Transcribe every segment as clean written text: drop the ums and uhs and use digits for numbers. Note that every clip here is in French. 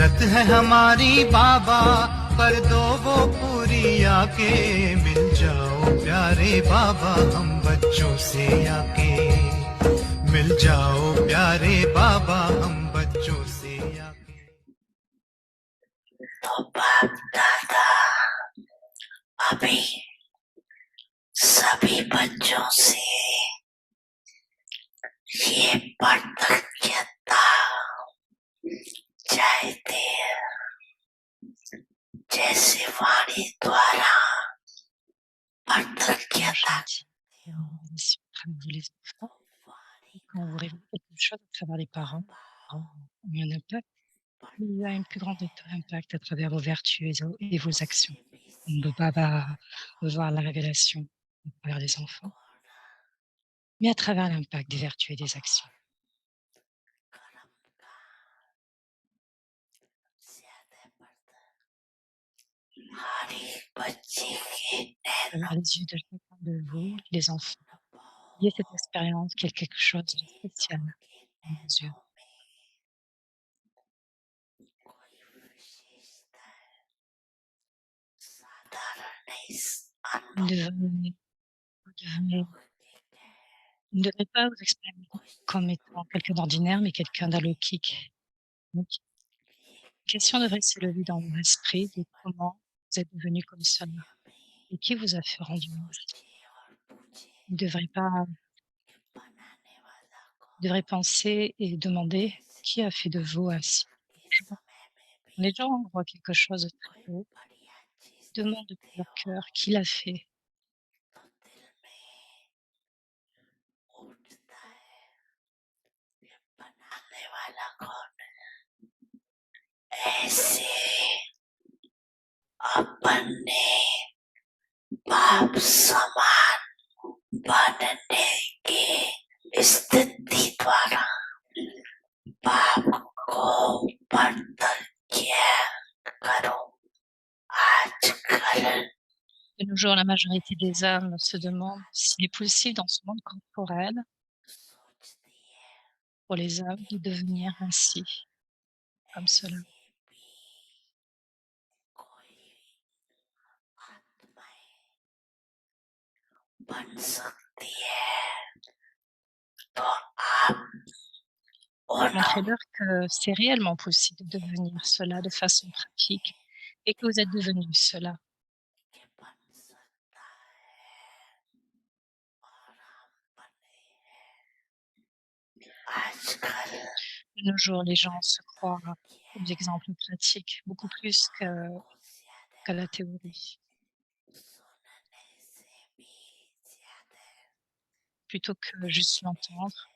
जरूरत है हमारी बाबा, कर दो वो पूरी आके। मिल जाओ प्यारे बाबा हम बच्चों से आके, मिल जाओ प्यारे बाबा हम बच्चों से आके। तो बाप दादा अभी सभी बच्चों से ये कृतज्ञता चाहते हैं, जैसे वाणी द्वारा कृतज्ञता। Vous les enfants, quand vous révélez quelque chose à travers les parents, il y a un impact, mais il y a un plus grand impact à travers vos vertus et vos actions. On ne peut pas voir la révélation à travers les enfants, mais à travers l'impact des vertus et des actions. À travers les yeux de chacun de vous, les enfants, il y a cette expérience qui est quelque chose de spécial dans vos yeux. Vous ne devrez pas vous exprimer comme étant quelqu'un d'ordinaire, mais quelqu'un d'alokik. Donc, la question devrait s'élever dans votre esprit de comment vous êtes devenu comme cela et qui vous a fait rendu ainsi. Vous ne devrez penser et demander qui a fait de vous ainsi. Quand les gens voient quelque chose de très beau, demandent de leur cœur qui l'a fait. ऐसे अपने बाप समान बनने की स्थिति द्वारा बाप को कृतज्ञ करो। आजकल De nos jours, la majorité des âmes se demandent s'il est possible dans ce monde corporel pour les âmes de devenir ainsi, comme cela. बन सकती है तो आप Montrez-leur que c'est réellement possible de devenir cela de façon pratique et que vous êtes devenu cela. De nos jours, les gens se croient aux exemples pratiques beaucoup plus qu'à la théorie. Plutôt que juste l'entendre.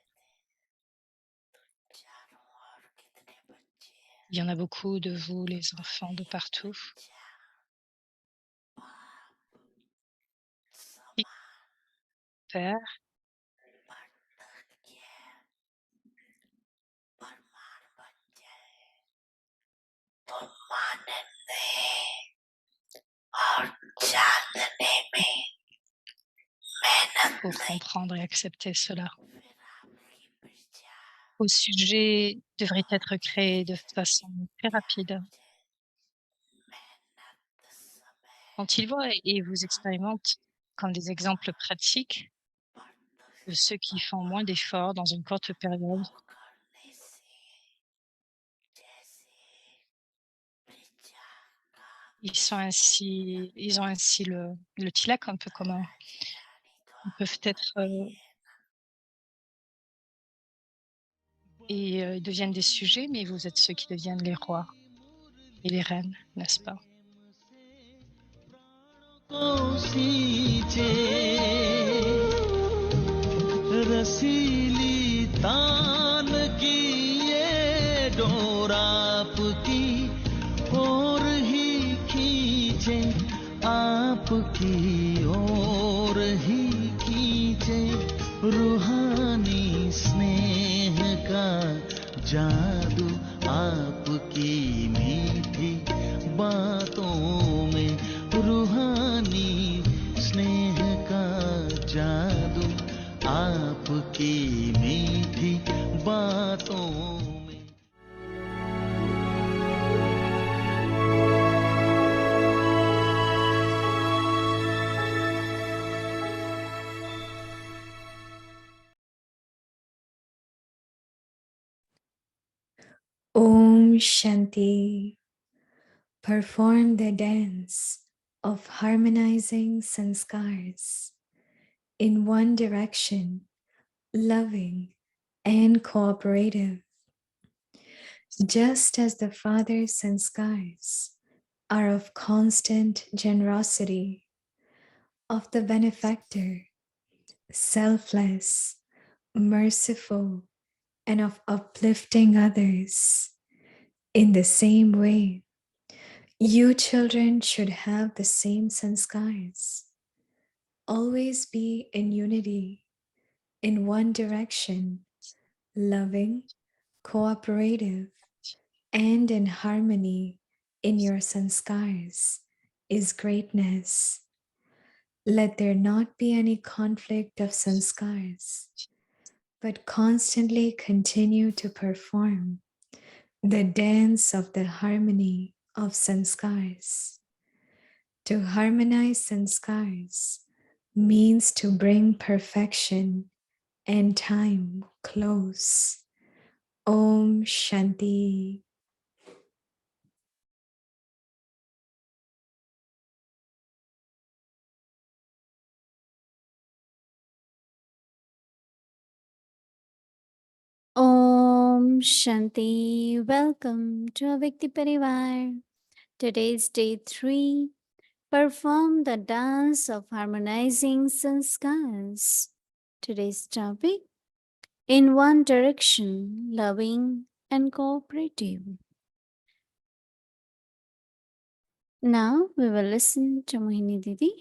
Il y en a beaucoup de vous, les enfants, de partout. Père, pour comprendre et accepter cela. Vos sujets devraient être créés de façon très rapide. Quand ils voient et vous expérimentent comme des exemples pratiques de ceux qui font moins d'efforts dans une courte période, ils ont ainsi le tilak un peu commun. Ils peuvent être ils deviennent des sujets, mais vous êtes ceux qui deviennent les rois et les reines, n'est-ce pas? रसीली तान की ये डोर आपकी ओर ही खींचे, आपकी ओर ही खींचे। रूहानी स्नेह का जादू आपकी मीठी बातों में, रूहानी स्नेह का जादू आपकी मीठी बातों में। Om Shanti. Perform the dance of harmonizing sanskars in one direction, loving and cooperative. Just as the Father's sanskars are of constant generosity, of the benefactor, selfless, merciful, and of uplifting others. In the same way, you children should have the same sanskars. Always be in unity, in one direction, loving, cooperative, and in harmony in your sanskars is greatness. Let there not be any conflict of sanskars, but constantly continue to perform the dance of the harmony of sanskars. To harmonize sanskars means to bring perfection and time close. Om Shanti. Om Shanti. Welcome to Avikti Parivar. Today is day 3. Perform the dance of harmonizing sanskars. Today's topic: in one direction, loving and cooperative. Now we will listen to Mohini Didi.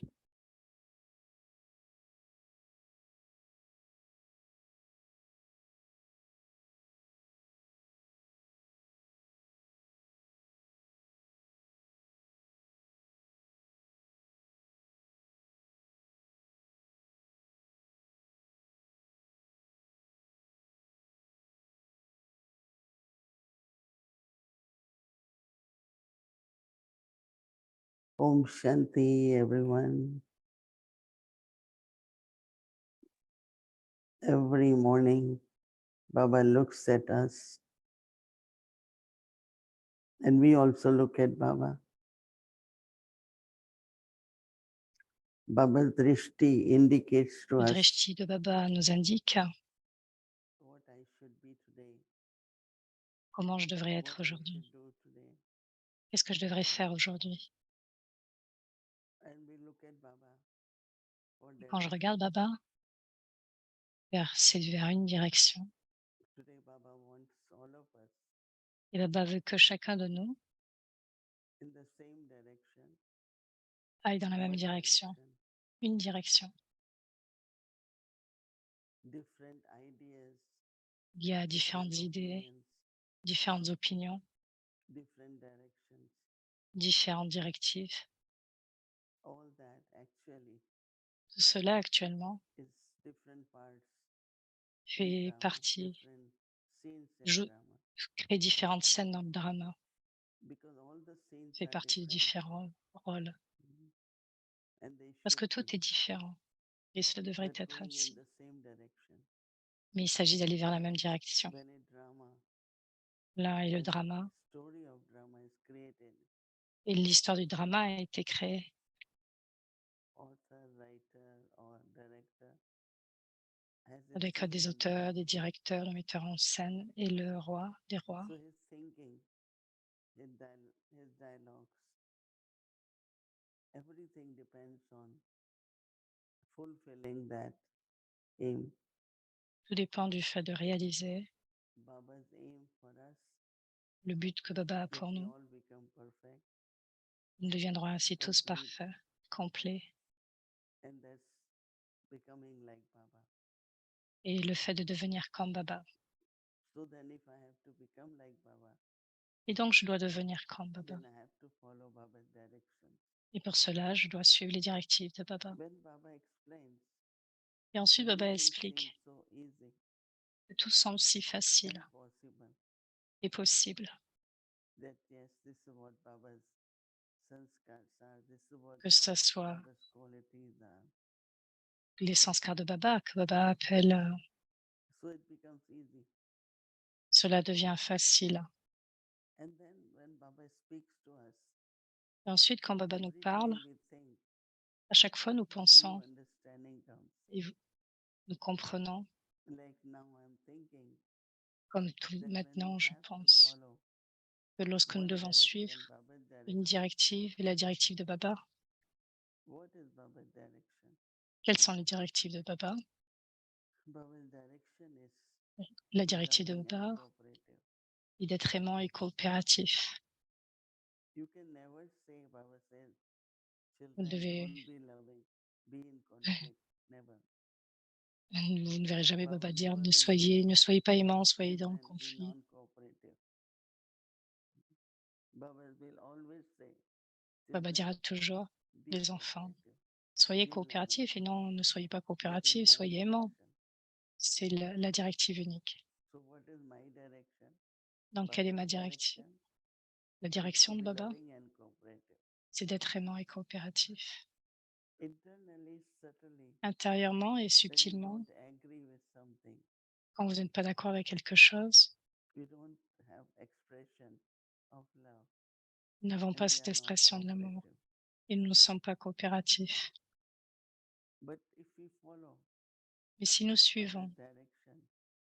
Om Shanti, everyone. Every morning, Baba looks at us, and we also look at Baba. Baba's drishti indicates to Le us drishti de Baba nous indique what I should be today, comment je devrais what être I aujourd'hui. should do today. Qu'est-ce que je devrais faire aujourd'hui? And we look at Baba for Quand je direction. regarde Baba, c'est vers une direction. Today, Baba wants all of us Et Baba veut que chacun de nous in the same direction. aille dans la même What direction, une direction. Different ideas, Il y a different différentes idées, opinions, différentes opinions, different directions. différentes directives. All that actually Tout cela actuellement is different parts fait in drama, partie, different scenes in joue, drama. crée différentes scènes dans le drama, Because all the scenes fait are partie de different. différents rôles. And they Parce que should tout be, est différent et cela devrait but être going in ainsi. the same direction. Mais il s'agit d'aller vers la même direction. When a drama, Là est le this drama story of drama is created, et l'histoire du drama a été créée. author, writer, or director has Avec his des thinking. auteurs, des directeurs, le metteur en scène et le roi, des rois. So his thinking, his dialogues, everything depends on fulfilling that aim. Tout dépend du fait de réaliser Baba's aim for us le but que Baba a that pour we nous. all become perfect, Nous deviendrons ainsi tous complete, parfaits, complets. and that's becoming like Baba. Et le fait de devenir comme Baba. So then if I have to become like Baba, Et donc, je dois devenir comme Baba. then I have to follow Baba's direction. Et pour cela, je dois suivre les directives de Baba. When Baba explains, Et ensuite, Baba everything explique seems so easy que tout semble si facile and possible et possible, that yes, this is what Baba's sanskars are, this is what que ce soit Baba's qualities are. les sanskars de Baba, que Baba appelle, So it becomes easy. cela devient facile. Et ensuite, quand Baba nous Every parle, time we think, à chaque fois, nous new pensons understanding comes et in. nous comprenons, Like now I'm thinking comme tout that when we maintenant, je have to pense, follow que lorsque nous one devons suivre direction, Baba's une direction, directive et la directive de Baba, what is Baba's direction? quelles sont les directives de Baba? Baba's direction is La be directive de loving and Baba cooperative. est d'être aimant et coopératif. You can never say, Baba says, Vous ne children, devez, don't be loving, be in conflict. Never. vous ne verrez jamais Baba Baba dire never will say, ne soyez pas aimants, soyez dans le children, be conflit. non-cooperative. Baba will always say, Baba children, dira toujours, be les enfants, cooperative, soyez be loving. coopératifs et non, ne soyez pas That is coopératifs, my soyez aimants. direction. C'est la directive unique. So what is my direction? Donc, quelle est ma Baba's direction? direction La is direction to de be Baba, loving and cooperative. c'est d'être aimant et coopératif. Internally, subtly, Intérieurement et when you subtilement, don't agree with something, quand vous n'êtes pas d'accord avec quelque chose, you don't have expression of love, nous n'avons and pas we cette are not expression de l'amour cooperative. et nous ne sommes pas coopératifs. But if we follow Mais si nous Baba's suivons direction,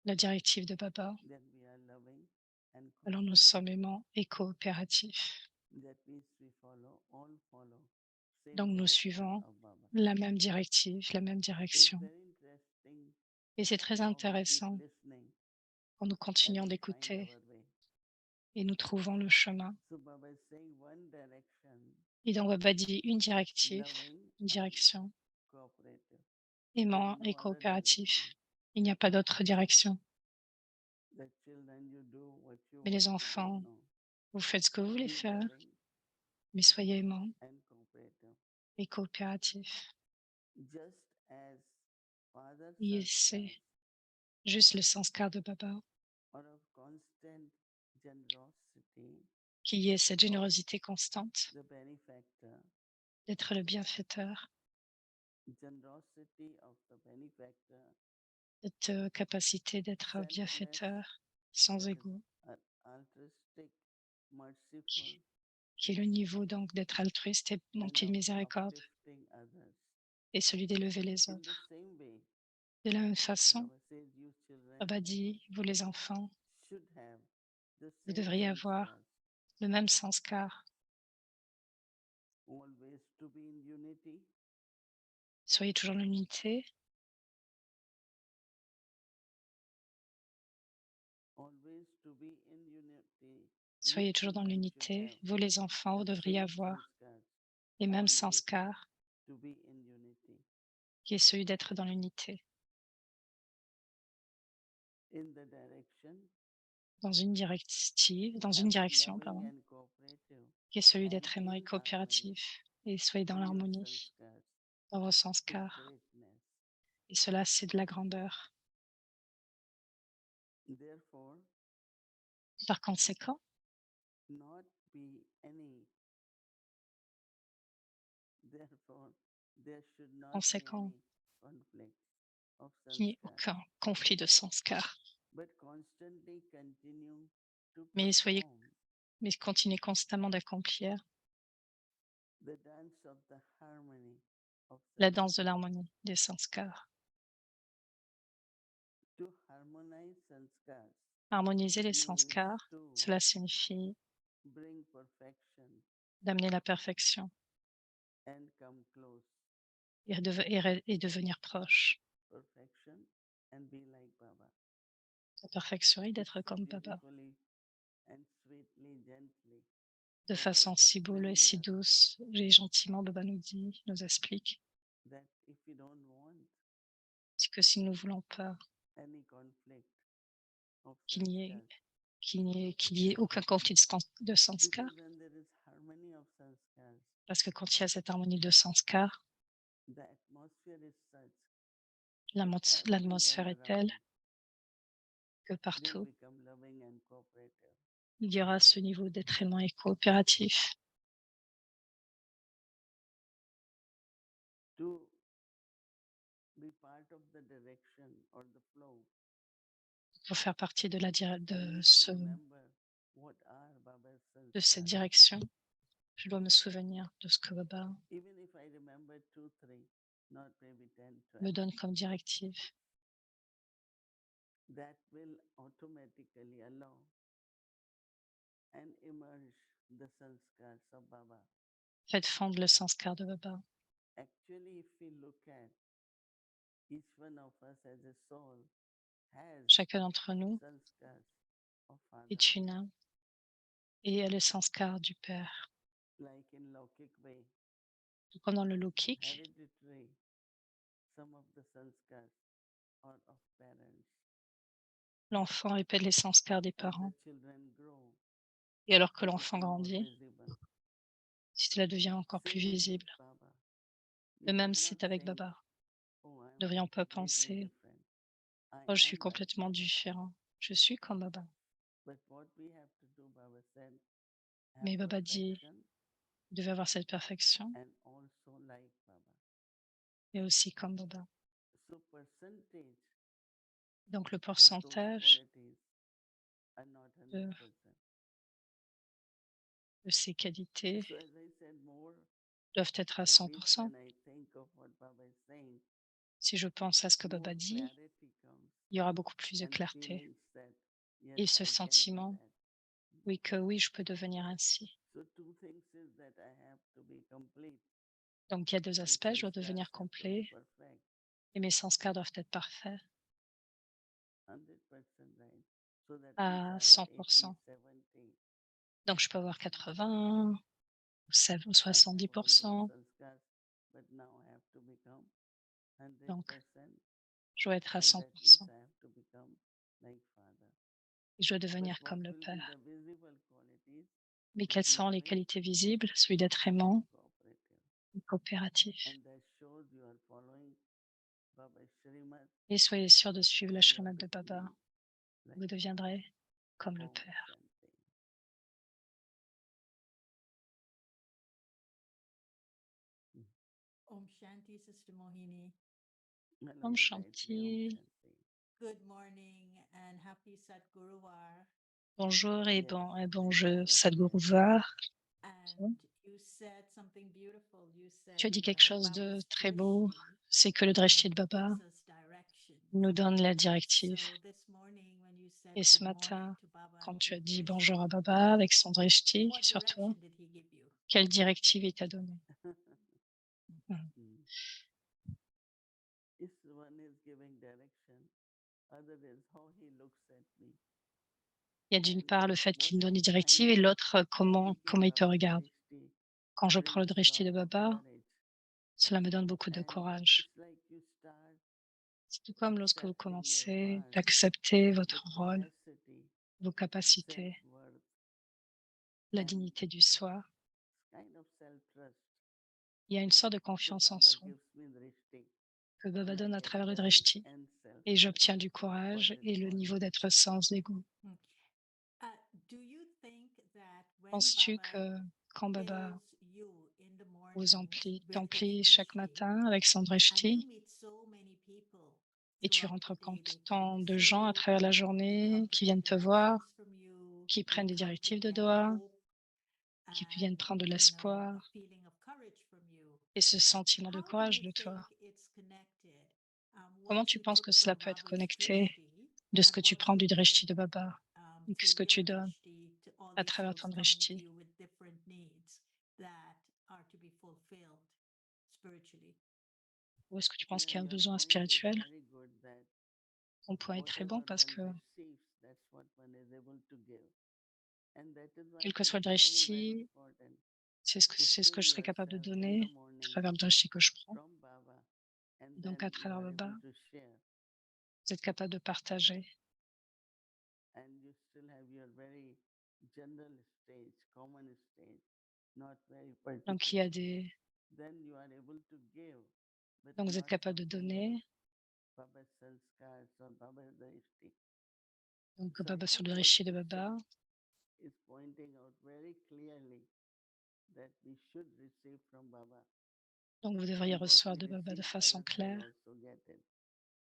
la directive de Baba, then we are loving and alors nous cooperative. sommes aimants et coopératifs. That means we follow, all follow same Donc nous direction suivons of Baba. la même directive, la même It's direction. very interesting Et c'est très how we keep intéressant listening quand nous and continuons we find d'écouter our way. et nous trouvons le chemin. So Baba is saying one direction, Et donc Baba dit une directive, loving une and direction, cooperative. aimant There's et no other direction. coopératif. Il n'y a pas d'autre direction. The children, you do what you Mais les want to do. enfants, No. vous faites ce que vous voulez Be faire, loving mais soyez aimants and cooperative. et coopératifs. Just as Father Et serves c'est juste le sanskar de Baba, out of constant generosity, qui est cette générosité constante the benefactor, d'être le bienfaiteur, generosity of the benefactor, cette capacité d'être selfless, bienfaiteur, sans that is ego, altruistic, merciful, qui est le niveau donc d'être altruiste et and manquer de of miséricorde, uplifting others. et celui d'élever les In the autres. same way, De la même façon, Baba says you children Baba dit, vous les enfants, should have the vous same devriez avoir sanskars, le même sanskar. always to be in unity, Soyez toujours en unité, always to be in unity. soyez toujours dans Children should l'unité. have Vous les enfants, vous the devriez same avoir sanskars, les mêmes always sanskars, to be in unity. qui est celui d'être dans l'unité, In the direction, dans une directive, dans have une direction, loving pardon, and cooperative, qui est celui and d'être aimant et in harmony coopératif. Et soyez dans in your l'harmonie, sanskars dans vos is sanskars. greatness. Et cela, c'est de la grandeur. Therefore, Par conséquent, not be any. Therefore, there should not be conséquent, any conflict of qu'il n'y ait sanskar, aucun conflit de sanskar. but constantly continue to Mais soyez, perform mais continuez constamment d'accomplir the dance of the harmony of la danse de sanskar. l'harmonie des sanskars. To harmonize sanskars Harmoniser les means sanskars, to cela signifie bring perfection d'amener la perfection and come close. et devenir proche. Perfection and be like Baba. La perfection et It's d'être so comme Baba, beautifully and sweetly, gently. de Baba façon is si boule et si explaining us douce. Et gentiment, Baba nous dit, nous explique that if we don't want que si nous ne voulons pas any conflict of qu'il n'y ait, sanskars, qu'il y ait aucun conflit de sanskar, because when there is harmony of sanskars, parce que quand il y a cette harmonie de sanskar, the atmosphere is such l'atmosphère everyone est telle around que will partout, become loving and cooperative. il y aura ce niveau d'être aimant et coopératif. To be part of the direction or the flow, Pour faire partie de, we need to remember what are Baba's de cette sanskars. direction, Je dois me souvenir de ce que Baba Even if I remember 2, 3, not maybe 10, me 12, donne comme directive. that will automatically allow and emerge the sanskars of Baba. Faites fondre le sanskar de Baba. Actually, if we look at each one of us as a soul has Chacun d'entre nous sanskars of father. est une âme et a le sanskar du Père. Like in Laukik way, Tout comme dans le Lokik, hereditary, some of the sanskars are of parents. l'enfant répète les sanskars des As the parents. children grow, Et alors que it l'enfant becomes more grandit, visible. cela devient encore plus Same with visible. Baba. De We même, should not c'est avec say, Baba. oh, Nous ne I'm devrions pas completely penser, different. I oh, je suis am like complètement Baba. différent. Je suis comme Baba. But what we have to do, Baba said, have Mais Baba dit, perfection vous devez avoir cette perfection, and also like Baba. mais aussi comme Baba. So percentage Donc le of those pourcentage qualities are not de, 100%. de ces qualités So as I said, more, doivent être à at least 100%. when I think of what Baba is saying, Si je pense à ce que more Baba dit, clarity comes il y aura beaucoup plus de and clarté. feelings that, yes, Et ce I can do sentiment, that. oui, que oui, je peux devenir ainsi. So two things is that I have to be complete. Donc il y a deux My aspects, je dois sanskars devenir have to be complet perfect, et mes sanskars doivent être parfaits 100% right. So that means à I have 100%. 80, 70. Donc je peux avoir 80 ou I have all 70%. those sanskars, but now I have to become 100%. Donc je dois être à And that means 100%. I have to become like Father. Et je dois But devenir what comme le will be Père. the visible qualities? Mais To quelles be sont les loving qualités visibles? Celui d'être and aimant cooperative. et coopératif. And that shows you are following Baba's Shrimad Et soyez sûrs de suivre la and you are Shrimad de Baba. becoming like Vous deviendrez comme le Om Père. Shanti. Om Shanti, Sister Mohini. Hello, Om Gayatri, Om Shanti. Shanti. Good morning and happy Sadguruvar. Bonjour et Yes, bon thank jeu, you, Sadhguru Gayatri. Var. And you said something beautiful. You Tu as said dit quelque chose de Baba's très beau, drishti c'est que le drishti de Baba gives us direction. nous donne la directive. So this morning when you said Et ce good morning matin, to Baba quand and tu as his dit bonjour à drishti, Baba avec son drishti what sur toi, direction did he give you? quelle directive il t'a donnée? Mhm. Mm. This one is giving direction, other is how he looks at me. Il y a d'une And part le fait what qu'il nous donne I des find directives et l'autre, comment taking il te Baba's regarde. drishti Quand je prends le brings drishti de lot of Baba, courage. cela me donne beaucoup de And courage. it's like you start C'est tout comme lorsque vous accepting your commencez part, d'accepter the votre rôle, capacity, vos capacités, self-worth, la and dignité du soi. kind of self-trust. Il y a une sorte de So confiance en Baba soi gives me drishti que Baba and I donne à get travers le courage drishti. and Et self-trust. j'obtiens du What courage is et le niveau body? d'être sans ego. Hmm. Do you think that when Penses-tu Baba que quand Baba fills you in the vous mornings with his t'emplit chaque drishti, matin avec son and you drishti meet so many people et tu throughout the rentres day, compte they come tant to de see gens à you, travers la they come journée to qui get viennent te voir, directions from you, qui they prennent des come to directives de get doigts, hope qui viennent and prendre de a l'espoir feeling of courage from you. et ce sentiment de How do courage you de toi. think it's connected? Comment What tu you penses took que cela from peut être Baba's connecté drishti de ce and que tu what prends you du give drishti de Baba et through ce que your tu donnes drishti to all à these travers souls ton coming to drishti? you with different needs that are to be fulfilled spiritually? Ou est-ce que tu penses Yeah, qu'il y a un your besoin point is spirituel? very good that Ton point est très bon whatever parce one que receives, that's what one is able to give. And that is why quel it que is soit le very, very drishti, important c'est to ce que fill je serais capable de yourself in the donner à morning travers le drishti que je prends. from Baba, and Et then donc à you travers are Baba, able to share. vous êtes capable de partager. And you still have your very general stage, common stage, not very Donc il y a particular. des Then you are able to give, but donc vous êtes not capable de something donner. like Baba's sanskars or Baba's drishti. Donc So I Baba sur think le what drishti de you Baba, said is pointing out very clearly that we should receive from Baba. donc vous devriez And what recevoir we de Baba de receive, façon others will claire. also get it.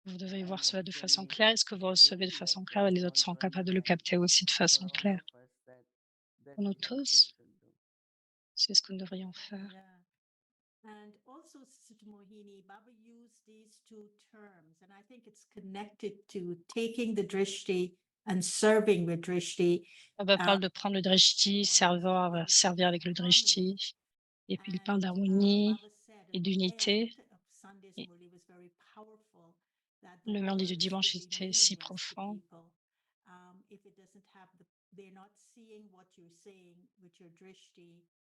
Vous devriez And voir cela de façon actually, claire. Est-ce que vous recevez de doing that, façon claire et that's les autres what sont one capables de le said capter aussi de for façon all claire? of us, that Pour that's nous what we tous, should do. C'est ce que nous devrions faire. Yeah. And also, Sister Mohini, Baba used these two terms, and I think it's connected to taking the drishti and serving with drishti. Baba parle de prendre le drishti, servir avec le drishti, et puis il parle d'harmonie et d'unité. Et le mardi du dimanche était si profond.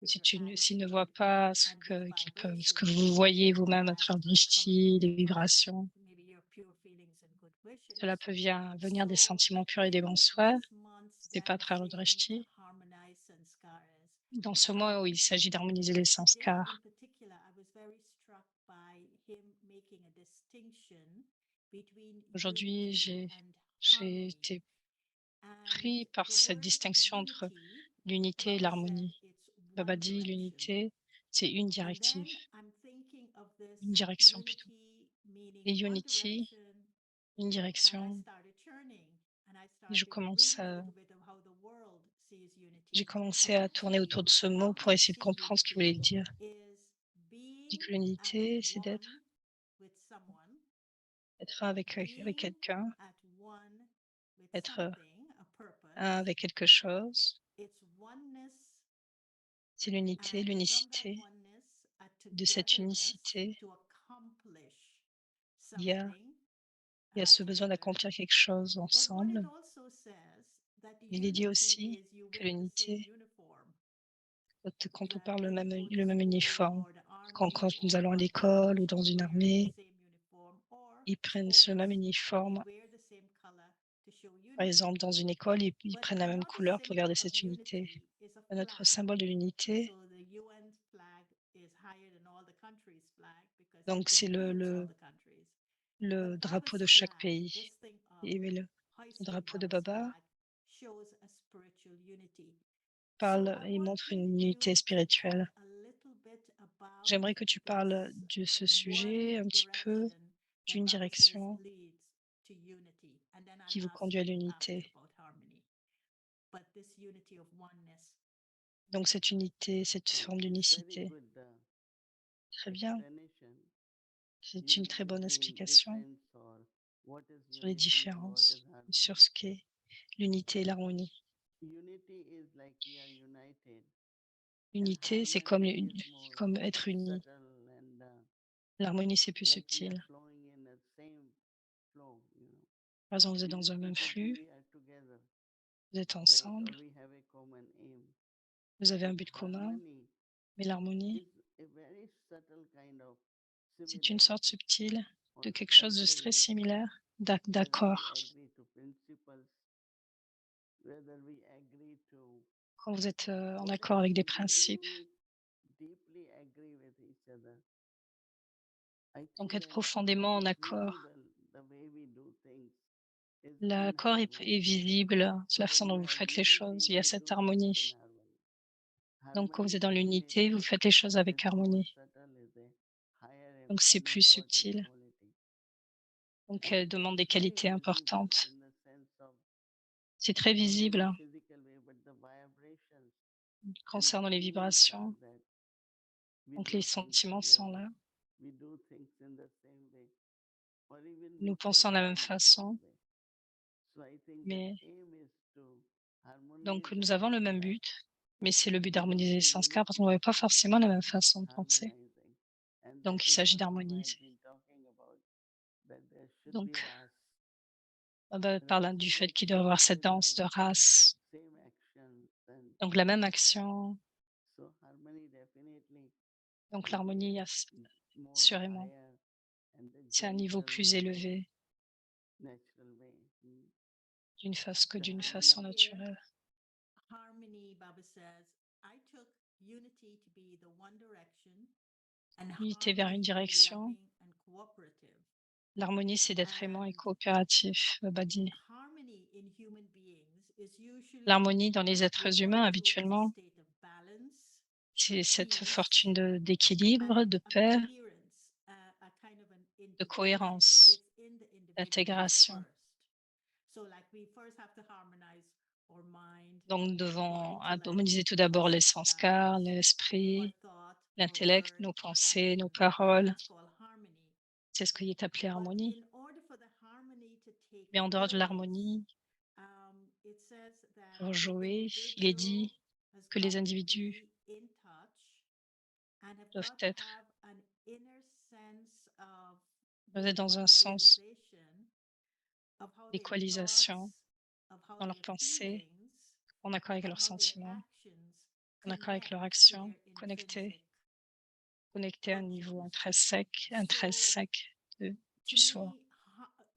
S'ils ne voient pas ce que vous voyez vous-même à travers le drishti, les vibrations, cela peut venir des sentiments purs et des bons souhaits. Ce n'est pas à travers le drishti. Dans ce mois où il s'agit d'harmoniser les sanskars, aujourd'hui, j'ai été pris par cette distinction entre l'unité et l'harmonie. Baba dit l'unité, c'est une directive, une direction plutôt. Et unity, une direction. Et j'ai commencé à tourner autour de ce mot pour essayer de comprendre ce qu'il voulait dire. Il dit que l'unité, c'est d'être un avec quelqu'un, être un avec quelque chose. C'est l'unité, l'unicité. De cette unicité, il y a ce besoin d'accomplir quelque chose ensemble. Il est dit aussi que l'unité, quand on parle le même uniforme, quand nous allons à l'école ou dans une armée, ils prennent ce même uniforme. Par exemple, dans une école, ils prennent la même couleur pour garder cette unité. Notre symbole de l'unité, donc c'est le drapeau de chaque pays. Et le drapeau de Baba parle et montre une unité spirituelle. J'aimerais que tu parles de ce sujet un petit peu, d'une direction qui vous conduit à l'unité. Donc cette unité, cette forme d'unicité. Très bien. C'est une très bonne explication sur les différences, sur ce qu'est l'unité et l'harmonie. L'unité, c'est comme être uni. L'harmonie, c'est plus subtil. Par exemple, vous êtes dans un même flux, vous êtes ensemble, vous avez un but commun, mais l'harmonie, c'est une sorte subtile de quelque chose de très similaire, d'accord. Quand vous êtes en accord avec des principes, donc être profondément en accord. L'accord est visible, c'est la façon dont vous faites les choses, il y a cette harmonie. Donc quand vous êtes dans l'unité, vous faites les choses avec harmonie. Donc c'est plus subtil. Donc elle demande des qualités importantes. C'est très visible concernant les vibrations. Donc les sentiments sont là. Nous pensons de la même façon. Mais donc nous avons le même but, mais c'est le but d'harmoniser les sanskars parce qu'on n'avait pas forcément la même façon de penser. Donc il s'agit d'harmoniser. Donc Baba parle du fait qu'il doit y avoir cette danse de race. Donc la même action. Donc l'harmonie, assurément, c'est un niveau plus élevé d'une façon naturelle. L'unité vers une direction. L'harmonie, c'est d'être aimant et coopératif, Baba dit. L'harmonie dans les êtres humains, habituellement, c'est cette fortune d'équilibre, de paix, de cohérence, d'intégration. or mind Donc, nous or devons intellect harmoniser tout or d'abord les sanskars, subconscious or l'esprit, thought or l'intellect, word nos or pensées, nos action. paroles. That's called harmony. C'est ce qui est appelé But harmonie. in order for the harmony to take Mais en dehors de place, l'harmonie, it says that pour the jouer, il est individual dit has que got les to individus be in touch and have doivent got to être have an inner sense of doivent être dans un sens visualization of how their d'équalisation thoughts, of how dans leurs their pensées, feelings, en accord avec and leurs how their sentiments, actions en accord avec connect leurs to actions, their intrinsic connectés à un niveau virtues. intrinsèque To du soi. me,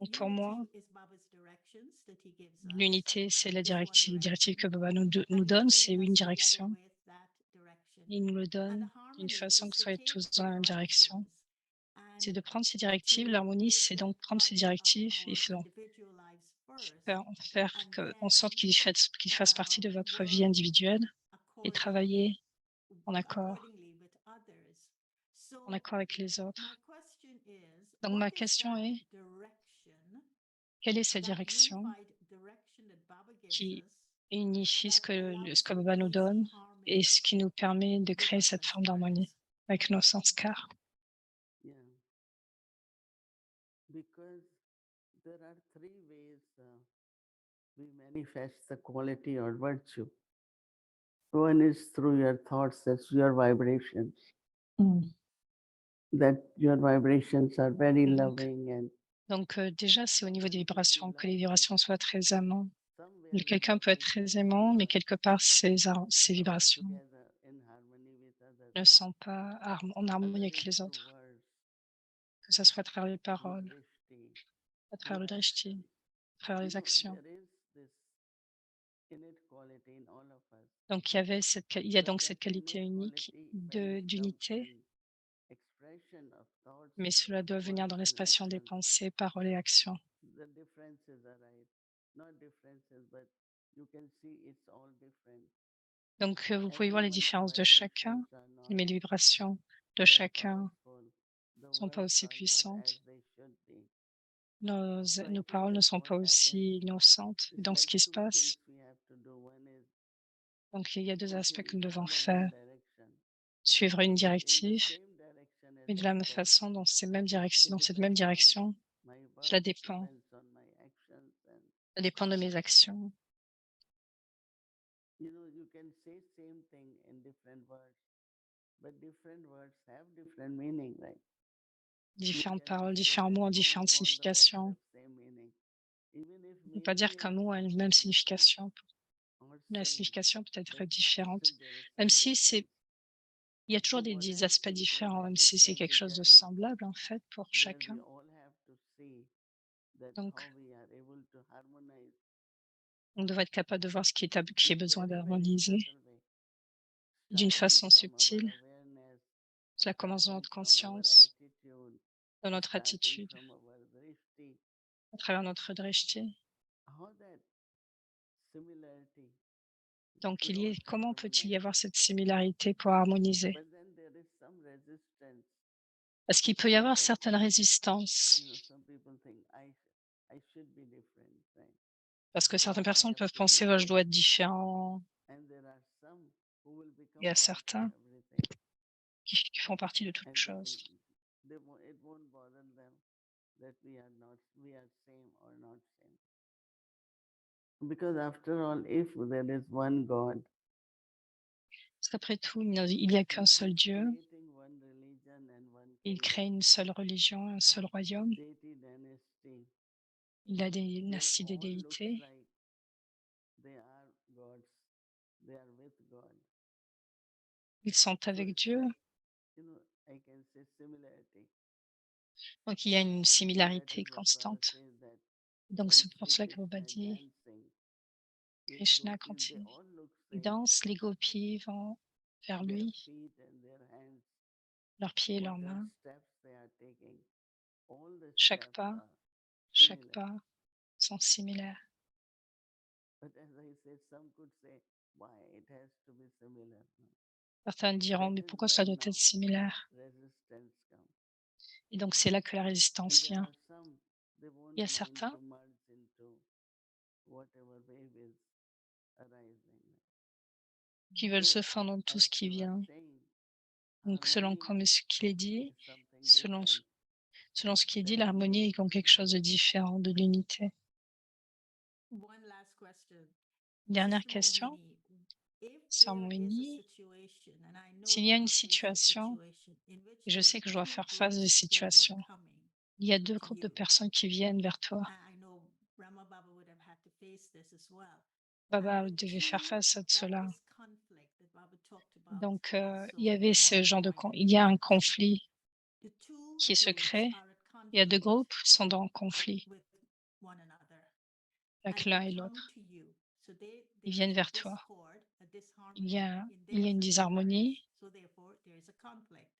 Donc pour moi, unity is Baba's directions that he gives us. l'unité, c'est la Is one directive direction, que Baba nous and he's donne, c'est bringing une us together direction. with that direction. Il nous le And donne the d'une harmony façon is que to soit take tous dans la même direction. directions C'est and de prendre ces directives. to L'harmonie, make c'est them donc prendre part ces of directives et our individual lives first, faire and en sorte then qu'ils fassent partie de votre vie work individuelle et travailler en accord, accordingly with others. en So accord avec les autres. my question is, Donc what ma is question that est, direction, quelle est cette that direction unified direction that Baba gives qui us, unifie that allows ce que for Baba nous this donne et harmony ce qui nous permet de with créer our cette forme d'harmonie sanskars? avec nos sanskars? Yeah. Because there are three ways we manifest the quality or virtue. One is through your thoughts, that's your vibrations. That your vibrations are very loving and Donc déjà, c'est au niveau des vibrations, que les vibrations soient très aimantes. somewhere Quelqu'un peut être très aimant, mais quelque part, ses vibrations together in harmony with others. ne sont pas en harmonie avec les autres, Words, que ce soit à travers les good paroles, drishti, à travers le drishti, à travers les actions. there is this innate quality in all of us. Donc il y a donc cette qualité unique d'unité, Expression of thoughts, mais cela doit venir dans words and l'expression des actions. pensées, paroles et actions. The differences are right. Not differences, but you can see it's all different. Donc vous pouvez voir les Everyone's différences de chacun, vibrations are not mais les vibrations de that chacun powerful. The ne sont pas words aussi are not puissantes. as they should be. Nos So I think paroles ne that's sont what pas aussi happens. innocentes. It's Donc ce like qui se two passe, things we have to do. One is donc il y a deux if aspects que nous devons follow faire. one direction, Suivre une but in the directive, same direction as mais de I la même said, façon, dans it cette même depends on direction, my cela words, dépend. depends on my actions, and Ça dépend de mes actions. you can say same thing in different words, but different words have different meaning, right? Différentes Cannot paroles, say différents that, mots ont oh, différentes all the words significations. have same meaning. Even if On ne peut pas meaning dire qu'un is mot a une même different signification. or La same, signification peut être but différente, still there is même some si difference. il y a toujours So what des I'm aspects thinking différents, that même if si c'est there's quelque a chose de journey semblable, en fait, pour where chacun. we all have to see that Donc, how we are able to harmonize on devrait être capable de voir ce qui est in besoin very, very d'harmoniser subtle way, d'une starting façon from our subtile. awareness, Cela commence dans starting notre from our conscience, attitude, dans notre starting attitude, from our drishti, à travers notre drishti. how that similarity Donc, could also comment peut-il y harmonize. avoir cette similarité pour harmoniser? But then there is some resistance. Parce qu'il peut y avoir certaines résistances, Some people think I should be different, right? parce que So certaines I personnes have peuvent to be penser, oh, je this. dois être différent. And there are some who will Il become y a part of certains everything. qui font partie de toute And chose. it won't bother them that we are same or not same. Because after all, if there is one God, Parce qu'après tout, il n'y a qu'un seul Dieu. creating one religion and one Il crée kingdom, une seule religion, un seul royaume. deity dynasty, Il a des they dynasties des all looks déités. like they are gods, they are with God. Ils sont So avec it's Dieu. like, I can say similarity. Donc, il y a une And that similarité is what Baba constante. says that Donc, when c'est pour Sri cela que Baba Krishna dit, dancing, his Krishna, gopis, quand they all look il same. danse, les gopis vont vers Their lui, feet and their hands, leurs pieds et leurs whatever mains. steps they are taking, all the Chaque steps pas, are chaque similar. pas sont similaires. But as I said, some could say, why it has to be similar? Certains diront, That mais is pourquoi ça where doit now être similaire? resistance comes. Et donc, c'est là que la And résistance there vient. are some, they won't Il y a mind certains to merge into whatever way is arising. qui veulent se fondre dans tout as ce qui you are vient. saying, Donc, selon harmony comme ce qu'il est dit, is something selon, different. selon ce qui est dit, than l'harmonie est comme quelque chose de différent de l'unité. One last question. Dernière Sister question, Mohini, if Sœur there is a Moini, situation, and I know s'il y you a une have faced a situation, situation in which et je there's sais que je dois two faire face à des groups of people situations, coming il y a deux to groupes de you. personnes qui viennent vers toi. I know Brahma Baba would have had to face this as well. Baba And the devait faire two, face à that cela. was conflict that Baba talked about Donc, also il y in avait one ce of the genre de... points Il y a un that Baba said. conflit The two qui se groups crée. are at Il y a deux conflict groupes qui sont en conflit with one another. avec And l'un they et come l'autre. to you. So Ils there viennent is a vers toi. discord, a Il disharmony y a, in il y a their une sanskaras. disharmonie, So therefore, there is a conflict.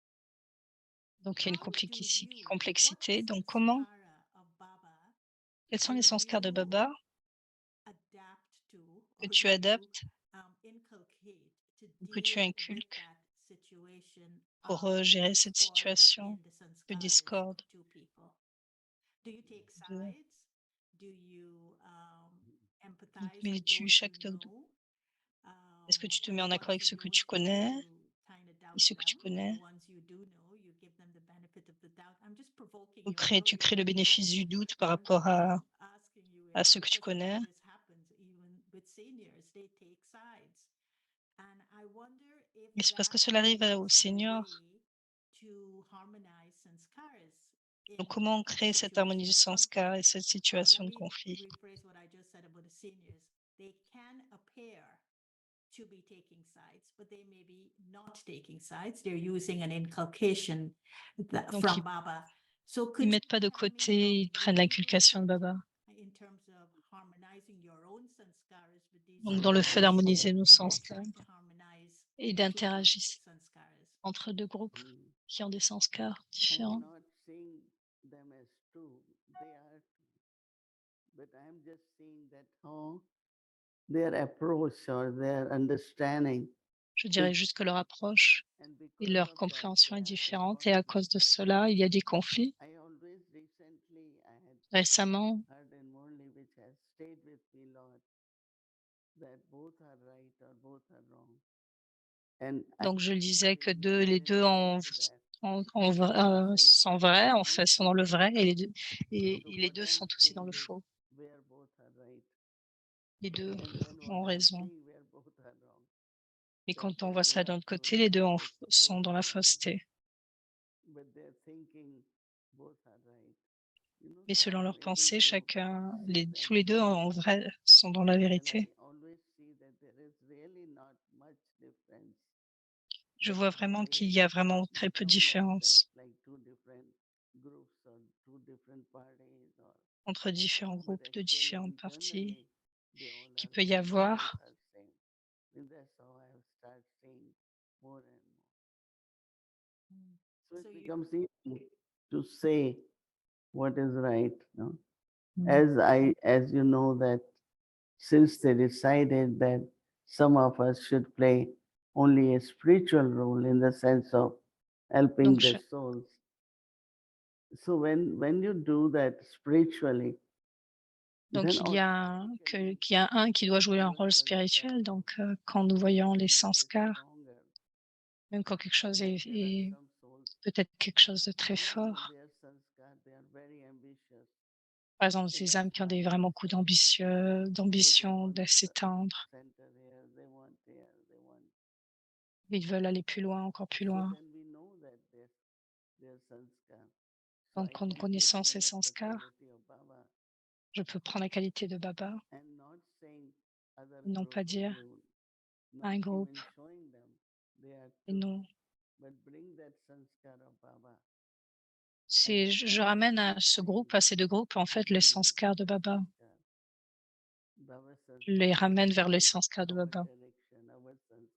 donc il y a une How do you, what complexité. Donc, comment, sanskara of Baba quels sont les do sanskars de you Baba adapt to, que or tu do you, adaptes inculcate to ou que tu deal with inculques that situation pour of gérer cette discord situation in the de sanskaras discorde? of two people? Do you take De, sides? Do you empathize mais with tu, those chaque, you know? est-ce que tu te And mets the en accord ones avec you ceux que don't, tu you try connais to kind of doubt et ceux que tu them, and connais? the ones you do know, you give them the benefit of the doubt. I'm just provoking Ou you. I know tu you crées le don't know, bénéfice du doute par but rapport I'm asking you à ceux que tu because a lot connais? of this happens even with seniors. They take sides, and I wonder if Et c'est parce que that cela arrive is aux the seniors. way to harmonize sanskaras Donc, in comment on a crée cette situation harmonie du of sanskar conflict. et cette Let situation de me conflit? rephrase what I just said about the seniors. They can appear to be taking sides, but they may be not taking sides. They're using an inculcation Donc, from Baba. So ils could ne you mettent pas de tell me côté, ils prennent l'inculcation de Baba. in terms of harmonizing your own sanskaras with these Donc, dans le fait sanskaras d'harmoniser nos and then sanskars trying to harmonize et the two groups d'interagir of sanskaras? entre deux groupes Mm. qui ont des sanskars I'm différents. not seeing them as two. They are two. But I'm just seeing that how their approach or their understanding Je dirais is, juste que leur approche and et because leur of that, compréhension est there are différente et à cause de cela, il y a des conflits. I always recently I had Récemment, heard in Murli, which has stayed with me a lot, that both are right or both are wrong. And donc je le disais que really les deux relate to that. sont vrais, en fait, sont dans le vrai et les deux sont aussi dans le faux. Where both are right. Les deux And then what ont I'm raison. seeing where both are wrong. Mais So quand on if voit they cela d'un are autre true, côté, les deux both sont dans are la wrong, fausseté. but they're thinking both are right. You know, Mais so selon I'm leur able pensée, to see them. tous les deux en vrai sont dans la And vérité. I always see that there is really not much difference. Je But vois how vraiment they qu'il y a vraiment très peu de become like différence that, like two different groups or two different parties or entre différents but groupes de actually différentes parties internally they all qu'il are peut y one, avoir. both are same. And that's how I have started seeing more and more. So it So you becomes easy to say what is right. No? Mm. As you know that since they decided that some of us should play only a spiritual role in the sense of helping Donc, the souls. So when you do that spiritually, then il y a qu'il y a un qui doit jouer un rôle spirituel. Donc, quand nous voyons les sanskars, même quand quelque chose est peut-être quelque chose de très fort, par exemple, ces âmes qui ont vraiment beaucoup d'ambition, d'assez tendre, ils veulent aller plus loin, encore plus loin. Donc, en connaissant ces sanskars, je peux prendre la qualité de Baba et non pas dire à un groupe, et non. Je ramène à ce groupe, à ces deux groupes, en fait, les sanskars de Baba. Je les ramène vers les sanskars de Baba.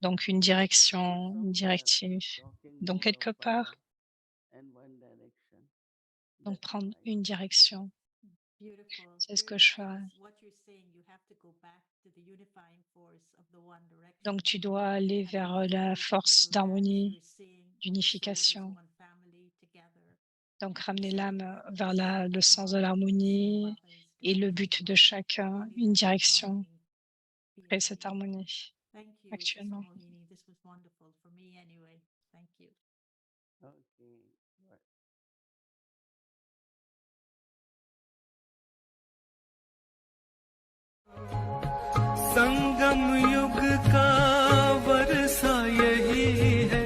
Donc, une direction, une directive. Donc, quelque part, donc prendre une direction. beautiful. C'est ce que je ferai. What you're saying, you have to go back to the unifying force of the one direction. Donc, tu dois aller And vers then la focus force through that, d'harmonie, you're seeing the souls as d'unification. one family together. Donc, ramener So l'âme vers seeing le that sens de harmony, seeing l'harmonie Baba's et le direction, but de chacun, une unified direction. harmony. créer cette harmonie Thank you, Sister actuellement. Mohini. This was wonderful for me anyway. Thank you. Okay. Right. संगम युग का वर्षा यही है,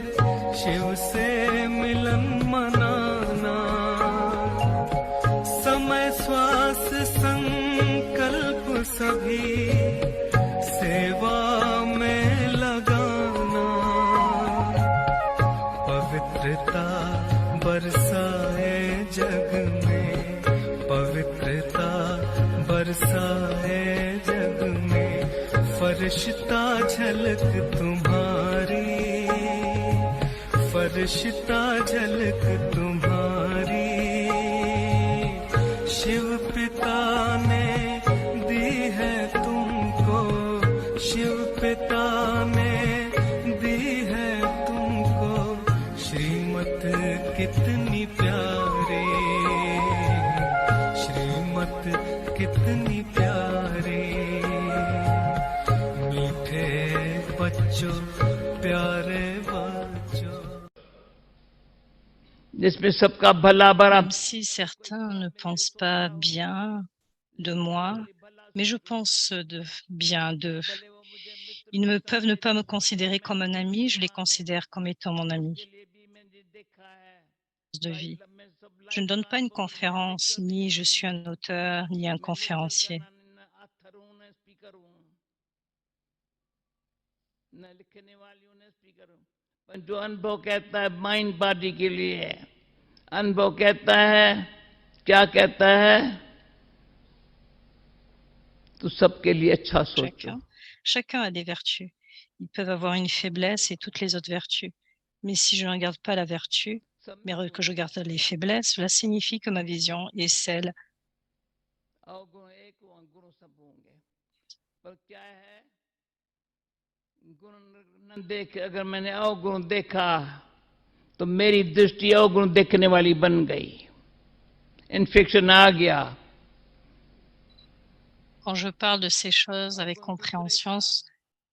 शिव से मिलन मनाना। समय श्वास संकल्प सभी सेवा में लगाना। पवित्रता बरसाए जग में, पवित्रता बरसाए जग में। फरिश्ता झलक तुम्हारी, फरिश्ता झलक तुम्हारी। शिव पिता ने दी है तुमको, शिव पिता ने दी है तुमको श्रीमत कितनी प्यारी, श्रीमत कितनी प्यारी। मीठे बच्चों, प्यारे बच्चों। जिसमें सबका भला भरा Même si certains ne pensent pas bien de moi, mais je pense bien d'eux. Ils ne peuvent ne pas me considérer comme un ami, je les considère comme étant mon ami de vie. Je ne donne pas une conférence, ni je suis un auteur, ni un conférencier. जो अनुभव कहता है mind body के लिए, अनुभव कहता है क्या कहता है, तो सबके लिए अच्छा सोचो। Chacun a des vertus. Ils peuvent avoir une faiblesse et toutes les autres vertus. Mais si je ne regarde pas la vertu, mais que je regarde les faiblesses, cela signifie que ma vision est celle. अवगुण एक हो, गुण सब होंगे, पर क्या है, गुण न देख, अगर मैंने अवगुण देखा तो मेरी दृष्टि अवगुण देखने वाली बन गई, इन्फेक्शन आ गया। Quand je parle de ces choses avec compréhension,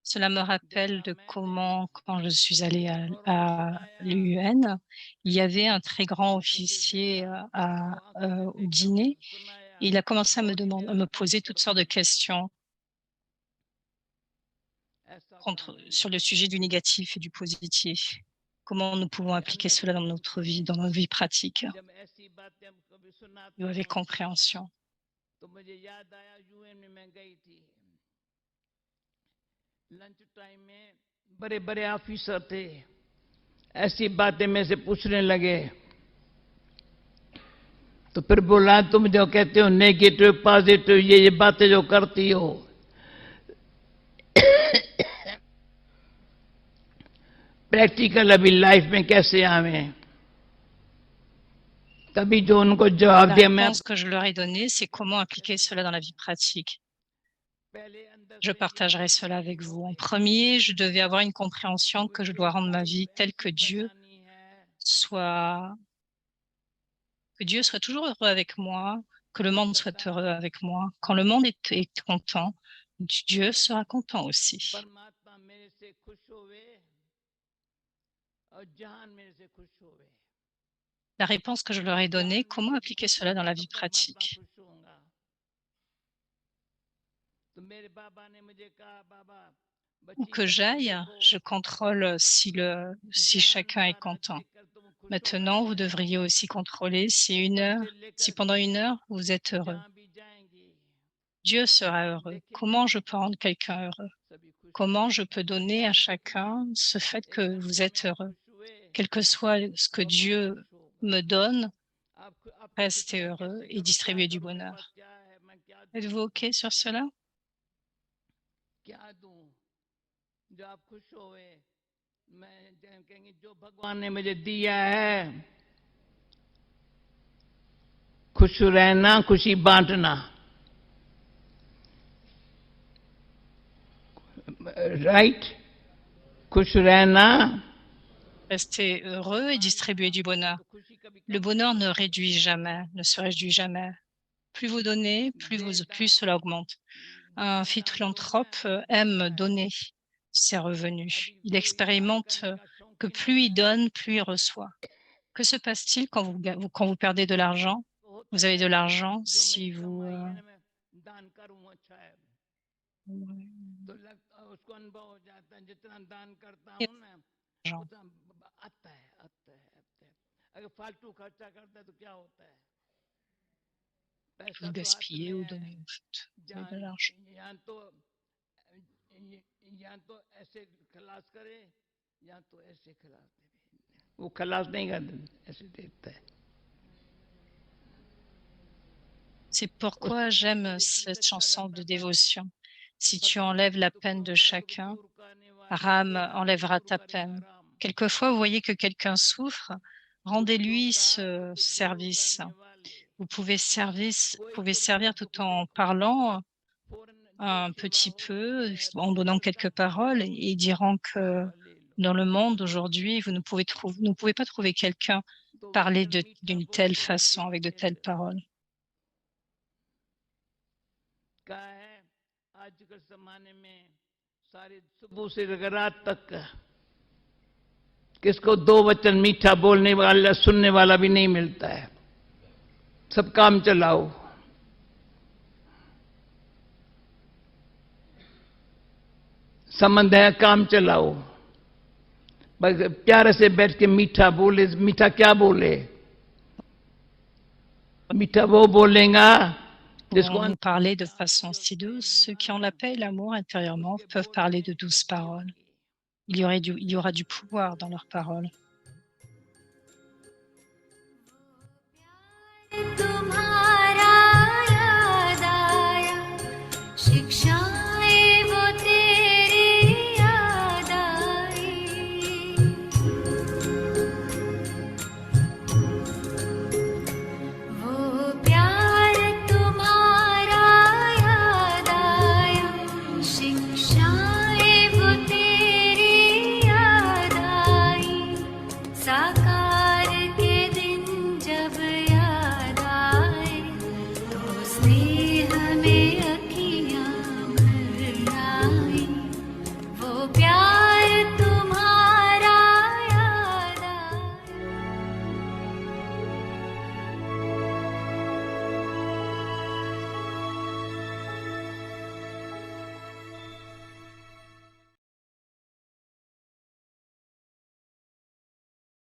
cela me rappelle de comment, quand je suis allée à l'UN, il y avait un très grand officier au dîner. Et il a commencé à me poser toutes sortes de questions sur le sujet du négatif et du positif. Comment nous pouvons appliquer cela dans notre vie, dans notre vie pratique, et avec compréhension. तो मुझे याद आया यूएन में मैं गई थी, lunch time में बड़े बड़े ऑफिसर थे, ऐसी बातें मेरे से पूछने लगे। तो फिर बोला तुम जो कहते हो नेगेटिव पॉजिटिव, ये बातें जो करती हो, प्रैक्टिकल अभी लाइफ में कैसे आवे? तभी जो उनको जवाब दिया मैं, La réponse que je leur ai donnée, c'est comment appliquer cela dans la vie pratique. Je partagerai cela avec vous. En premier, je devais avoir une compréhension que je dois rendre ma vie telle que Dieu soit toujours heureux avec moi, que le monde soit heureux avec moi. Quand le monde est content, Dieu sera content aussi. परमात्मा मेरे से खुश होवे और जहान मेरे से खुश होवे। La réponse que je leur ai donnée, comment appliquer cela dans la vie pratique. Où que j'aille, je contrôle si chacun est content. Maintenant, vous devriez aussi contrôler si pendant une heure, vous êtes heureux. Dieu sera heureux. Comment je peux rendre quelqu'un heureux? Comment je peux donner à chacun ce fait que vous êtes heureux? Quel que soit ce que Dieu me donne, restez heureux et distribuez du bonheur. Êtes-vous OK sur cela? भगवान ने मुझे दिया है, खुश रहना, खुशी बांटना, राइट? खुश रहना, rester heureux et distribuer du bonheur. Le bonheur ne réduit jamais, ne se réduit jamais. Plus vous donnez, plus cela augmente. Un philanthrope aime donner ses revenus. Il expérimente que plus il donne, plus il reçoit. Que se passe-t-il quand quand vous perdez de l'argent? Vous avez de l'argent si vous... दान करूं अच्छा है तो उसको अनुभव हो जाता है जितना दान करता हूँ ना उतना आता है आता है आता है अगर फालतू खर्चा करता है तो क्या होता है पैसा vous तो हाथ gaspillez में ou है donnez au foot. Vous avez जहाँ de l'argent. यहाँ तो ऐसे खलास करे यहाँ तो ऐसे खलास दे वो खलास नहीं करते ऐसे देता है C'est pourquoi j'aime cette chanson de dévotion. Si tu enlèves la peine de chacun, Ram enlèvera ta peine. Quelquefois, vous voyez que quelqu'un souffre, rendez-lui ce service. Vous pouvez servir tout en parlant un petit peu, en donnant quelques paroles, et ils diront que dans le monde aujourd'hui, vous ne pouvez pas trouver quelqu'un parler d'une telle façon, avec de telles paroles. क्या है आज के जमाने में सारी सुबह से लेकर रात तक किसको दो वचन मीठा बोलने वाला सुनने वाला भी नहीं मिलता है सब काम चलाओ संबंध है काम चलाओ बस प्यारे से बैठ के मीठा बोले मीठा क्या बोले मीठा वो बोलेगा Pour nous parler de façon si douce, ceux qui ont la paix et l'amour intérieurement peuvent parler de douces paroles. Il y aura du pouvoir dans leurs paroles. तुम्हारा याद आया शिक्षाएं वो तेरी याद आई वो प्यार तुम्हारा याद आया शिक्षाएं वो तेरी याद आई साकार के दिन जब याद आए तो स्नेह में अखियां भर आई वो प्यार तुम्हारा याद आया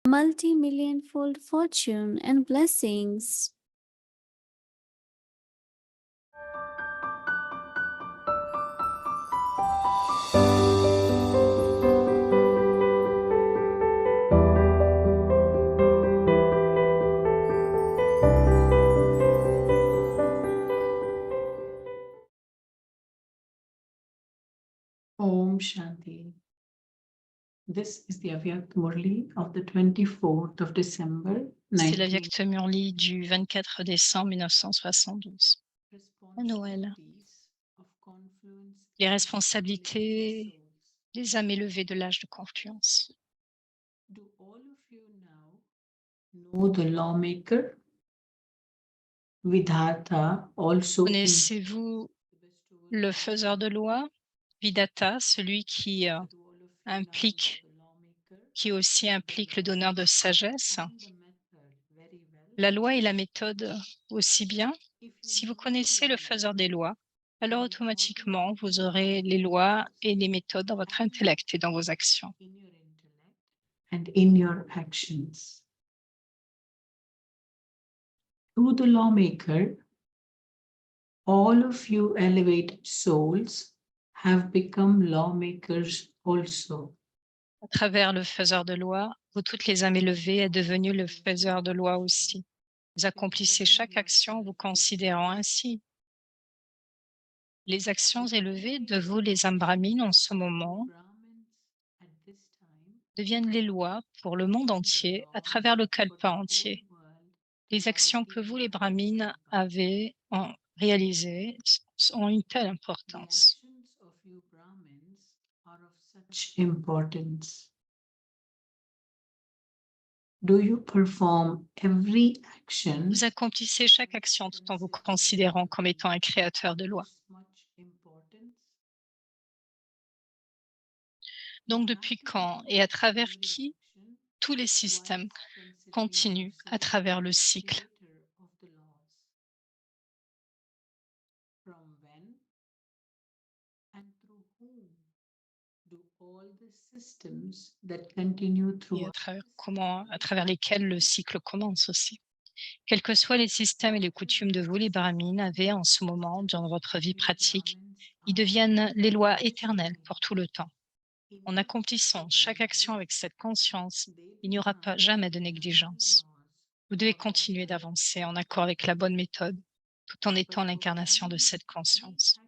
Multi-million-fold fortune and blessings. Om Shanti. This is the Avyak Murli of the 24th of December, C'est la Vyakta Murli du 24 décembre 1972. À Noël. Les responsabilités des âmes élevées de l'âge de confluence. Do all of you now know the lawmaker? Vidhata also Connaissez-vous le faiseur de loi, Vidata, celui qui aussi implique le donneur de sagesse? La loi et la méthode aussi bien. Si vous connaissez le faiseur des lois, alors automatiquement, vous aurez les lois et les méthodes dans votre intellect et dans vos actions. and in your actions. Through the lawmaker, all of you elevated souls have become lawmakers also. À travers le faiseur de loi, vous toutes les âmes élevées êtes devenues le faiseur de loi aussi. Vous accomplissez chaque action en vous considérant ainsi. Les actions élevées de vous, les âmes brahmines, en ce moment, deviennent les lois pour le monde entier, à travers le kalpa entier. Les actions que vous, les brahmines, avez réalisées ont une telle importance. Do you perform every action Vous accomplissez chaque action tout en vous considérant comme étant un créateur de loi. Donc depuis quand et à travers qui tous les systèmes continuent à travers le cycle? From when and through whom do all the systems that continue Et à throughout travers à travers lesquels le cycle commence aussi. Quels que soient les systèmes et les coutumes de vous, les brahmines, avez en ce moment, dans votre vie pratique, ils deviennent les lois éternelles pour tout le temps. En accomplissant chaque action avec cette conscience, il n'y aura pas jamais de négligence. Vous devez continuer d'avancer en accord avec la bonne méthode, tout en étant l'incarnation de cette conscience.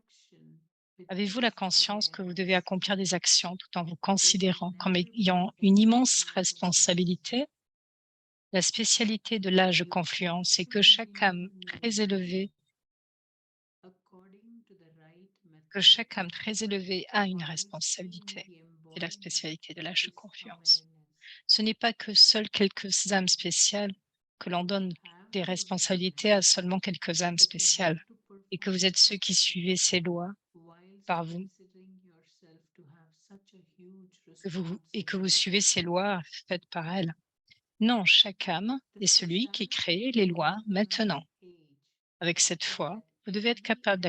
Avez-vous la conscience que vous devez accomplir des actions tout en vous considérant comme ayant une immense responsabilité? La spécialité de l'âge de confluence est que chaque âme très élevée a une responsabilité. C'est la spécialité de l'âge de confiance. Ce n'est pas que seules quelques âmes spéciales, que l'on donne des responsabilités à seulement quelques âmes spéciales, et que vous êtes ceux qui suivez ces lois par vous, et que vous suivez ces lois faites par elles. Non, chaque âme est celui qui crée les lois maintenant. Avec cette foi, vous devez être capable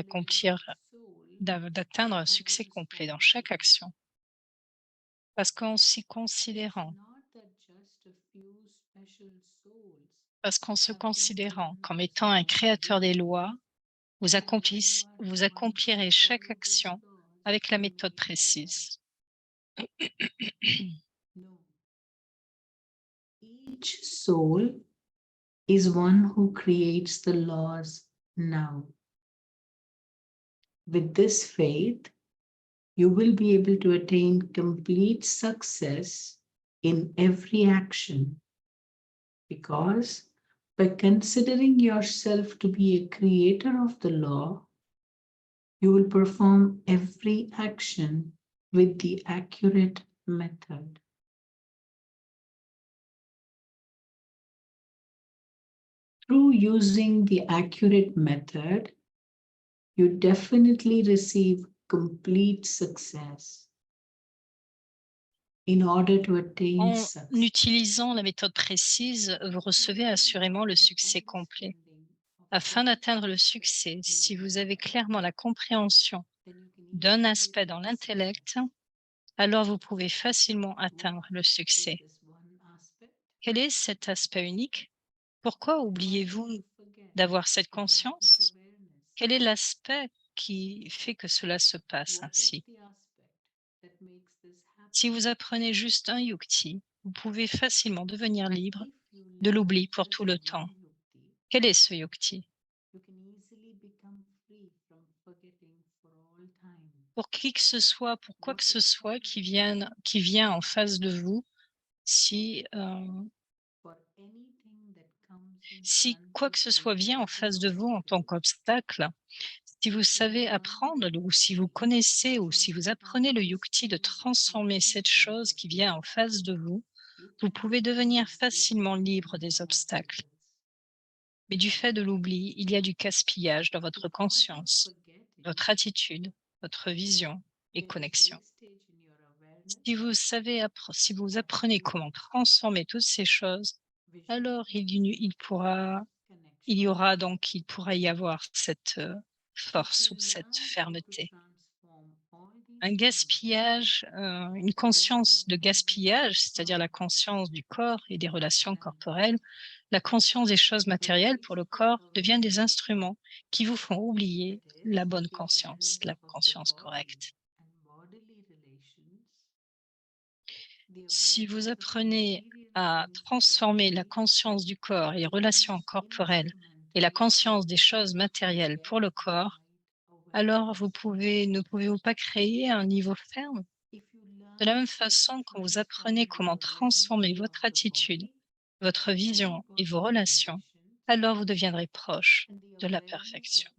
d'atteindre un succès complet dans chaque action. Parce qu'en se considérant comme étant un créateur des lois, vous accomplirez chaque action avec la méthode précise. each soul is one who creates the laws now. With this faith, you will be able to attain complete success in every action, because by considering yourself to be a creator of the law, you will perform every action with the accurate method. Through using the accurate method, you definitely receive complete success. In order to attain En success, utilisant la méthode précise, vous recevez assurément le succès complet. Afin d'atteindre le succès, si vous avez clairement la compréhension d'un aspect dans l'intellect, alors vous pouvez facilement atteindre le succès. Quel est cet aspect unique? Pourquoi oubliez-vous d'avoir cette conscience? Quel est l'aspect qui fait que cela se passe ainsi? Si vous apprenez juste un yukti, vous pouvez facilement devenir libre de l'oubli pour tout le temps. Quel est ce yukti? Pour qui que ce soit, pour quoi que ce soit qui vient en face de vous, si quoi que ce soit vient en face de vous en tant qu'obstacle, si vous savez apprendre ou si vous connaissez ou si vous apprenez le yukti de transformer cette chose qui vient en face de vous, vous pouvez devenir facilement libre des obstacles. Mais du fait de l'oubli, il y a du gaspillage dans votre conscience, votre attitude, votre vision et connexion. Si vous apprenez comment transformer toutes ces choses, alors il pourra y avoir cette force ou cette fermeté. Un gaspillage, une conscience de gaspillage, c'est-à-dire la conscience du corps et des relations corporelles, la conscience des choses matérielles pour le corps devient des instruments qui vous font oublier la bonne conscience, la conscience correcte. Si vous apprenez à transformer la conscience du corps et les relations corporelles et la conscience des choses matérielles pour le corps, alors ne pouvez-vous pas créer un niveau ferme? De la même façon, quand vous apprenez comment transformer votre attitude, votre vision et vos relations, alors vous deviendrez proche de la perfection.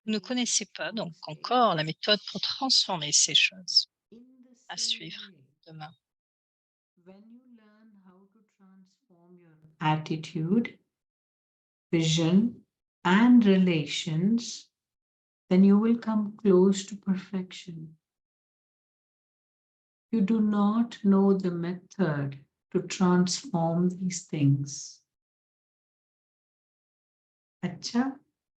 Vous ne connaissez pas donc encore la méthode pour transformer ces choses. À suivre demain. When you learn how to transform your attitude, vision, and relations, then you will come close to perfection. You do not know the method to transform these things. Acha,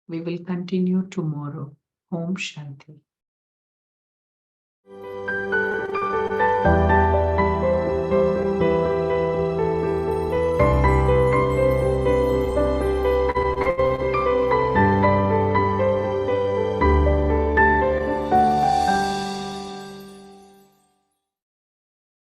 we will continue tomorrow. Om Shanti.